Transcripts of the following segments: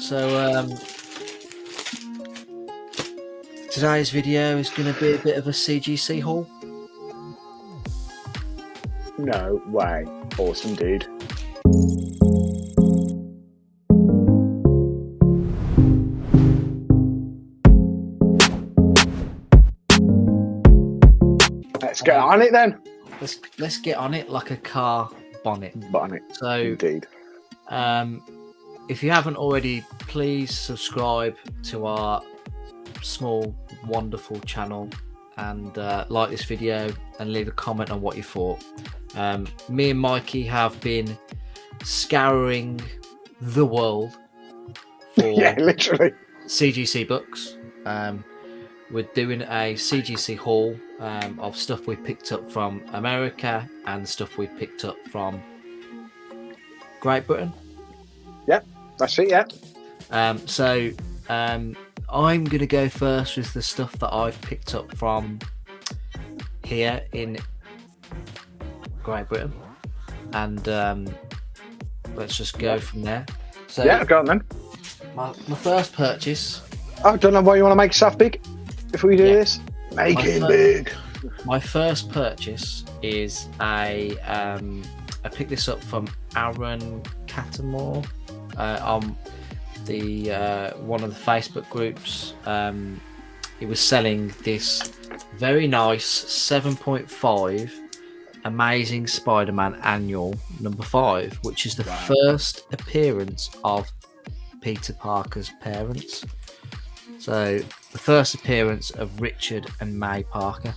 So today's video is going to be a bit of a CGC haul. No way. Awesome, dude. Let's get on it then. Let's get on it like a car bonnet. So, Indeed. If you haven't already, please subscribe to our small, wonderful channel and like this video and leave a comment on what you thought. Me and Mikey have been scouring the world for Yeah, literally. CGC books. We're doing a CGC haul of stuff we picked up from America and stuff we picked up from Great Britain. Yep, that's it, yeah. So I'm going to go first with the stuff that I've picked up from here in Great Britain. And let's just go from there. So Yeah, go on then. my first purchase. I don't know why you want to make yourself big before you do this. Make it big. My first purchase is I picked this up from Aaron Cattermore on the one of the Facebook groups. He was selling this very nice 7.5 Amazing Spider-Man Annual number 5, which is the first appearance of Peter Parker's parents. So the first appearance of Richard and May Parker.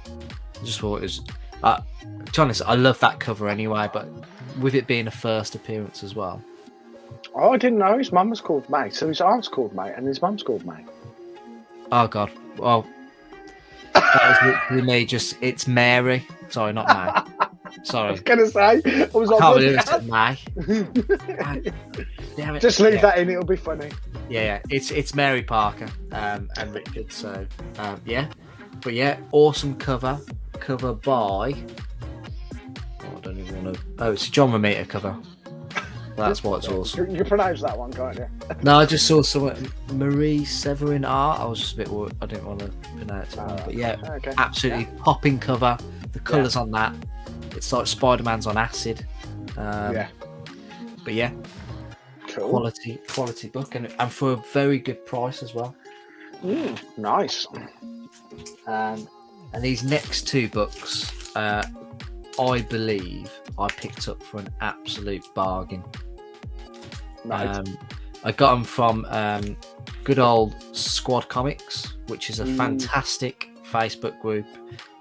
I just thought it was, to be honest, I love that cover anyway, but with it being a first appearance as well. Oh, I didn't know his mum was called May. So his aunt's called May and his mum's called May. Oh God, well, that was literally me. Just it's Mary. Sorry, not May. Sorry. I was going to say, I was I like, can't believe it's May. Damn it. Just leave that in, it'll be funny. Yeah, it's Mary Parker and Richard. So yeah, but yeah, awesome cover by. Oh, I don't even want to. Oh, it's a John Romita cover. That's why it's awesome. You can pronounce that one, can't you? No, I just saw someone Marie Severin art. I was just a bit worried. I didn't want to pronounce it wrong, but yeah, Okay. absolutely popping cover. The colours on that, it's like Spider-Man's on acid. Yeah. But yeah, Cool. quality book, and for a very good price as well. Nice. And these next two books, I believe I picked up for an absolute bargain. Nice. I got them from good old Squad Comics, which is a fantastic Facebook group,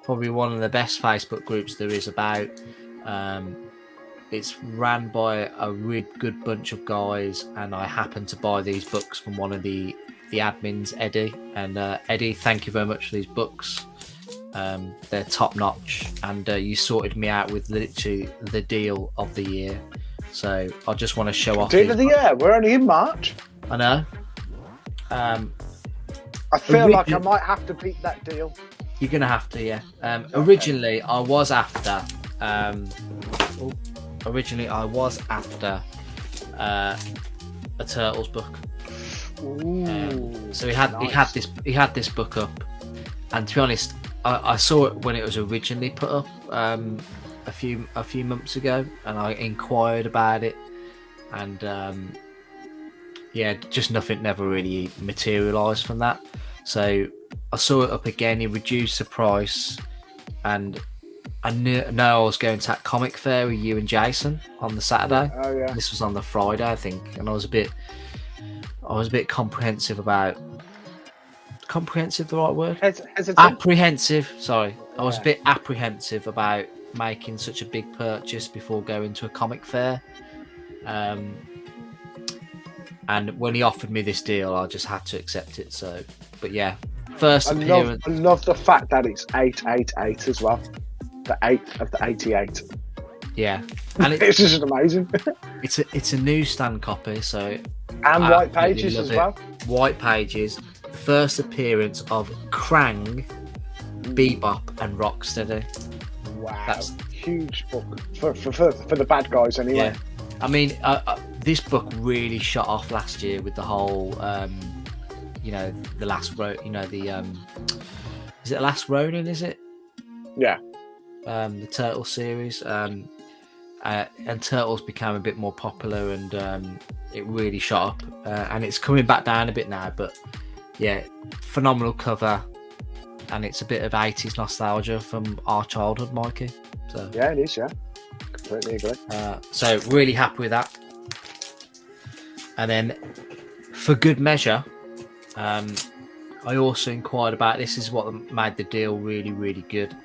probably one of the best Facebook groups there is about. It's ran by a really good bunch of guys, and I happened to buy these books from one of the admins, Eddie. And Eddie, thank you very much for these books. They're top notch, and you sorted me out with literally the deal of the year. So I just want to show off. Deal of the year. We're only in March. I know. I feel like I might have to beat that deal. You're gonna have to, yeah. Originally, I was after. A Turtles book. So he had this book up, and to be honest, I saw it when it was originally put up a few months ago, and I inquired about it, and just nothing never really materialised from that. So I saw it up again. He reduced the price, and I know I was going to that comic fair with you and Jason on the Saturday. Oh yeah. This was on the Friday, I think, and I was a bit comprehensive about. Comprehensive, the right word? Hesitant. Apprehensive. Sorry, I was a bit apprehensive about making such a big purchase before going to a comic fair. And when he offered me this deal, I just had to accept it. So, but yeah, first appearance. I love the fact that it's 888 as well. The 8th of the 88. Yeah, and It's just amazing. it's a newsstand copy, so And white pages as well. White pages. The first appearance of Krang, Bebop, and Rocksteady. Wow, That's huge book for the bad guys anyway. Yeah. I mean, this book really shot off last year with the whole, the last is it the Last Ronin? Is it? Yeah. The Turtle series, and Turtles became a bit more popular, and it really shot up, and it's coming back down a bit now. But yeah, phenomenal cover, and it's a bit of 80s nostalgia from our childhood, Mikey. So Yeah, it is. Yeah, completely agree. So really happy with that. And then, for good measure, I also inquired about, this is what made the deal really, really good.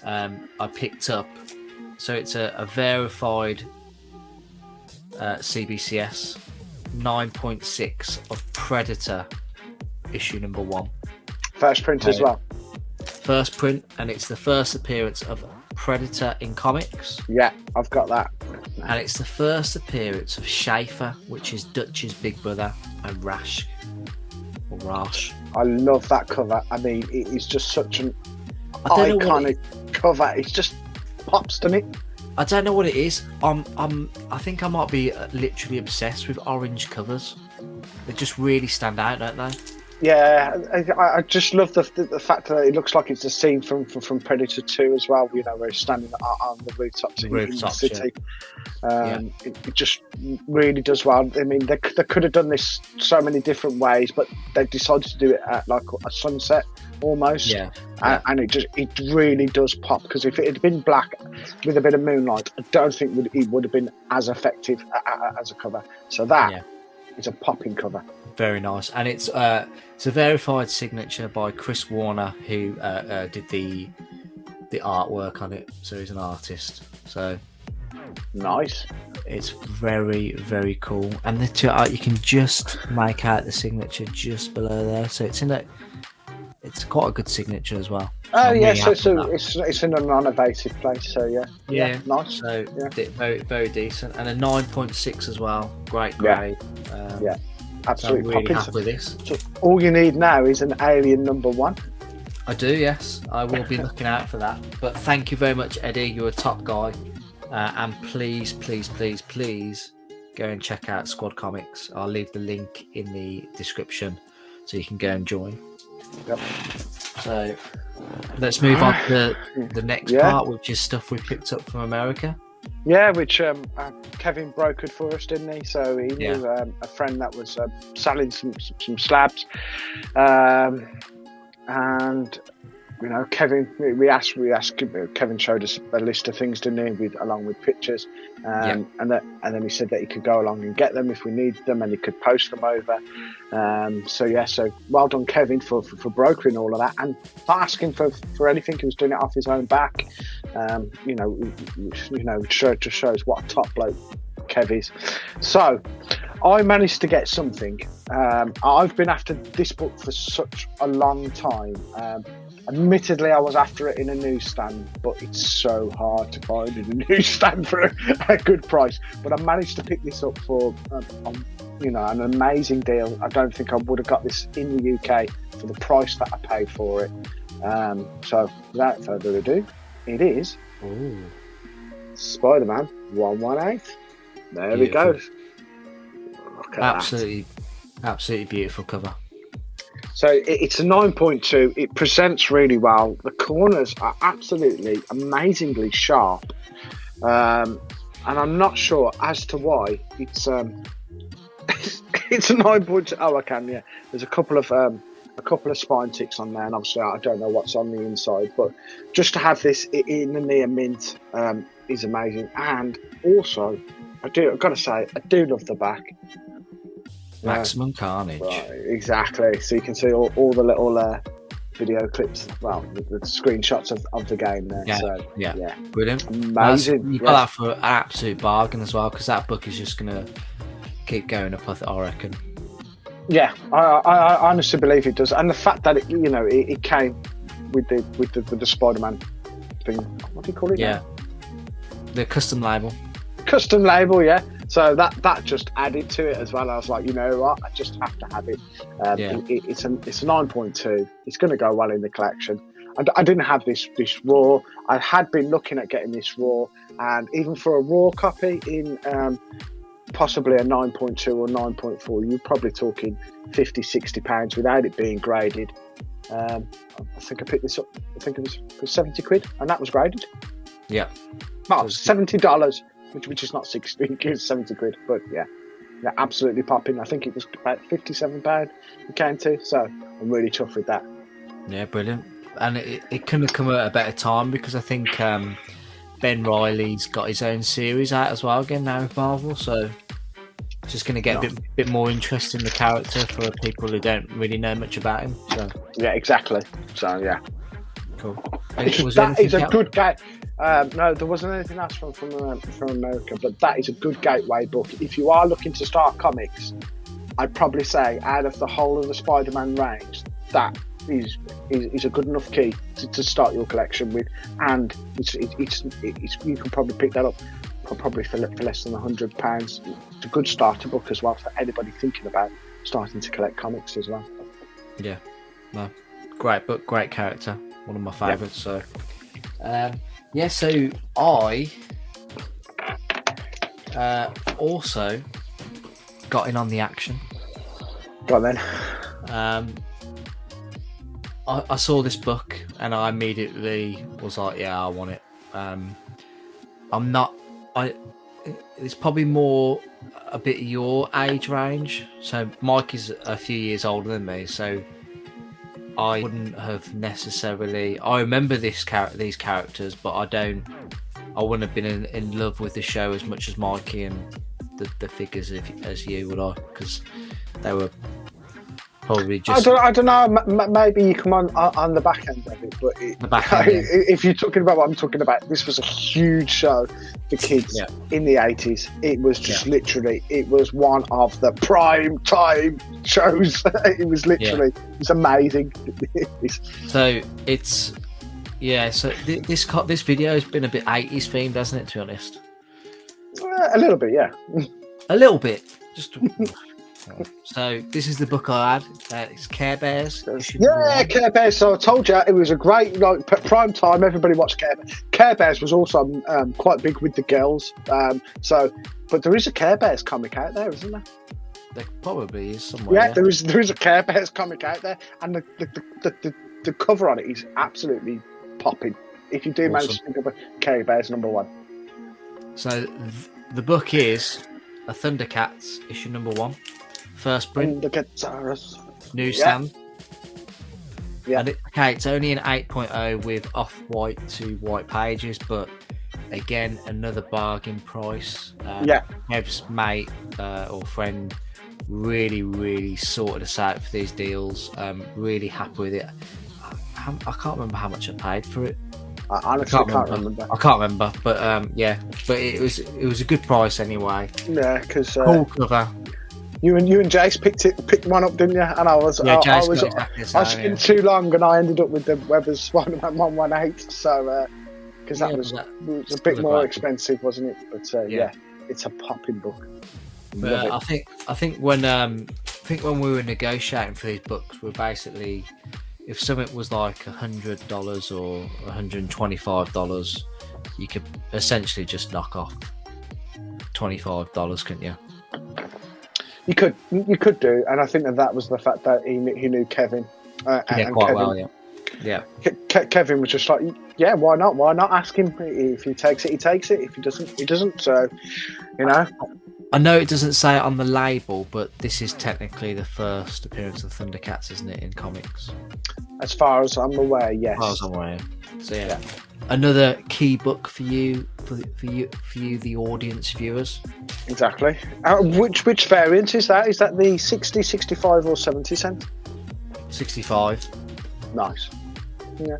I picked up, so it's a verified CBCS 9.6 of Predator issue number 1. First print as well. First print, and it's the first appearance of Predator in comics. Yeah, I've got that. And it's the first appearance of Schaefer, which is Dutch's big brother, and Rash. I love that cover. I mean, it is just such an iconic cover. It just pops, doesn't it? I don't know what it is. I think I might be literally obsessed with orange covers. They just really stand out, don't they? Yeah, I just love the fact that it looks like it's a scene from Predator 2 as well. You know, where he's standing on the rooftops in the city. It just really does well. I mean, they could have done this so many different ways, but they decided to do it at like a sunset almost. And it really does pop, because if it had been black with a bit of moonlight, I don't think it would have been as effective as a cover. So that is a popping cover. Very nice, and it's a verified signature by Chris Warner, who did the artwork on it. So he's an artist. So nice. It's very, very cool, and the two, you can just make out the signature just below there. So it's quite a good signature as well. Oh yeah, so it's in a non-evasive place. So yeah, nice. So very, very decent, and a 9.6 as well. Great grade. Absolutely. So I'm really happy with this. So all you need now is an Alien number 1. I do, yes. I will be looking out for that. But thank you very much, Eddie. You're a top guy. And please, please, please, please go and check out Squad Comics. I'll leave the link in the description so you can go and join. Yep. So let's move on to the next part, which is stuff we picked up from America. Yeah, which Kevin brokered for us, didn't he? So he knew a friend that was selling some slabs, and you know, Kevin. We asked. Kevin showed us a list of things, didn't he, along with pictures, and then he said that he could go along and get them if we needed them, and he could post them over. So well done, Kevin, for brokering all of that and not asking for anything. He was doing it off his own back. Just shows what a top bloke Kev is. So I managed to get something. I've been after this book for such a long time. Admittedly, I was after it in a newsstand, but it's so hard to find in a newsstand for a good price. But I managed to pick this up for an amazing deal. I don't think I would have got this in the UK for the price that I paid for it. So without further ado, it is Spider-Man 118. There we go. Look at absolutely beautiful cover. So it's a 9.2. It presents really well. The corners are absolutely amazingly sharp, and I'm not sure as to why it's it's a 9.2. Oh, I can. Yeah, there's a couple of spine ticks on there, and obviously I don't know what's on the inside, but just to have this in the near mint is amazing. And also, I've got to say, I do love the back. Maximum Carnage. Right, exactly. So you can see all the little video clips, the screenshots of the game there. Yeah. Brilliant. Amazing. You got that for an absolute bargain as well, because that book is just going to keep going up, I reckon. Yeah, I honestly believe it does. And the fact that it came with the Spider-Man thing. What do you call it? Yeah. The custom label. Custom label, yeah. So that just added to it as well. I was like, you know what, I just have to have it. It's a 9.2. It's going to go well in the collection. I didn't have this raw. I had been looking at getting this raw, and even for a raw copy in possibly a 9.2 or 9.4, you're probably talking 50, 60 pounds without it being graded. I think I picked this up, I think it was for 70 quid, and that was graded. Yeah. Oh, $70, which is not 60, it's 70 quid, but yeah, absolutely popping. I think it was about £57 it came to, so I'm really chuffed with that. Yeah, brilliant. And it couldn't have come at a better time, because I think Ben Reilly's got his own series out as well again now with Marvel, so just going to get a bit more interest in the character for people who don't really know much about him. So yeah, exactly. So yeah, cool. That is a good game. No, there wasn't anything else from America, but that is a good gateway book. If you are looking to start comics, I'd probably say out of the whole of the Spider-Man range, that is a good enough key to start your collection with, and it's you can probably pick that up probably for less than £100. It's a good starter book as well for anybody thinking about starting to collect comics as well. Yeah, no, great book, great character, one of my favourites. So so I also got in on the action. Go on then. I saw this book and I immediately was like, yeah, I want it. It's probably more a bit of your age range. So Mike is a few years older than me, so I wouldn't have necessarily. I remember these characters, but I wouldn't have been in love with the show as much as Mikey and the figures as you would I, because they were probably just. I don't know. Maybe you come on the back end of it, but if you're talking about what I'm talking about, this was a huge show for kids in the 80s. It was just literally, it was one of the prime time shows. It was literally, it was amazing. So it's this video has been a bit 80s themed, hasn't it? To be honest, a little bit, yeah. A little bit, just. So this is the book I had. It's Care Bears. Yeah, Care Bears. So I told you it was a great prime time. Everybody watched Care Bears. Care Bears was also quite big with the girls. But there is a Care Bears comic out there, isn't there? There probably is somewhere. Yeah, there is a Care Bears comic out there, and the cover on it is absolutely popping. If you do manage to think of a Care Bears #1. So the book is a Thundercats issue #1. First print. Newsstand. Yeah. And it's only an 8.0 with off-white to white pages, but again, another bargain price. Kev's mate or friend really, really sorted us out for these deals. Really happy with it. I can't remember how much I paid for it. I honestly can't remember. I can't remember, but but it was a good price anyway. Yeah, because cool cover. You and Jace picked one up, didn't you? And I was in too long, and I ended up with the Weber's Spider-Man 118. So because that was a bit more expensive, wasn't it? But it's a popping book. But I think when we were negotiating for these books, we're basically, if something was like $100 or $125, you could essentially just knock off $25, couldn't you? You could do, and I think that was the fact that he knew Kevin. Quite Kevin, well, yeah. Kevin was just like, yeah, why not? Why not ask him? If he takes it, he takes it. If he doesn't, he doesn't. So, I know it doesn't say it on the label, but this is technically the first appearance of Thundercats, isn't it, in comics? As far as I'm aware, yes. As far as I'm aware. So yeah. Another key book for you, the audience viewers. Exactly. Which variant is that? Is that the 60, 65 or 70 cent? 65. Nice. Yeah.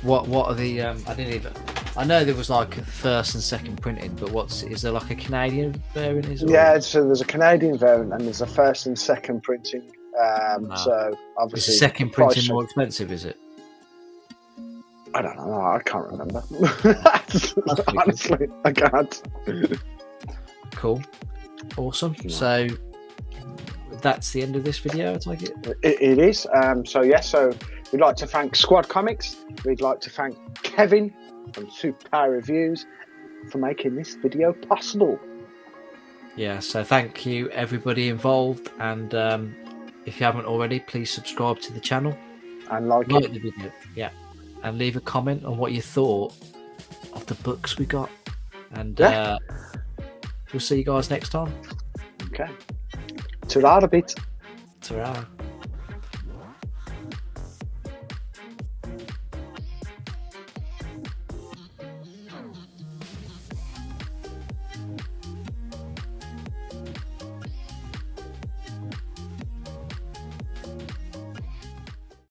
What are the? I didn't even. I know there was like a first and second printing, but is there like a Canadian variant? Yeah, so there's a Canadian variant and there's a first and second printing. So obviously, is the second printing more expensive? Is it? I don't know. I can't remember. Honestly, I can't. Cool. Awesome. Yeah. So that's the end of this video, I take it? It is. So we'd like to thank Squad Comics. We'd like to thank Kevin from Super Power Reviews for making this video possible. Yeah, so thank you everybody involved, and if you haven't already, please subscribe to the channel, And like like it. the video, yeah, and leave a comment on what you thought of the books we got, and we'll see you guys next time. Okay. To that a bit. Ta-ra.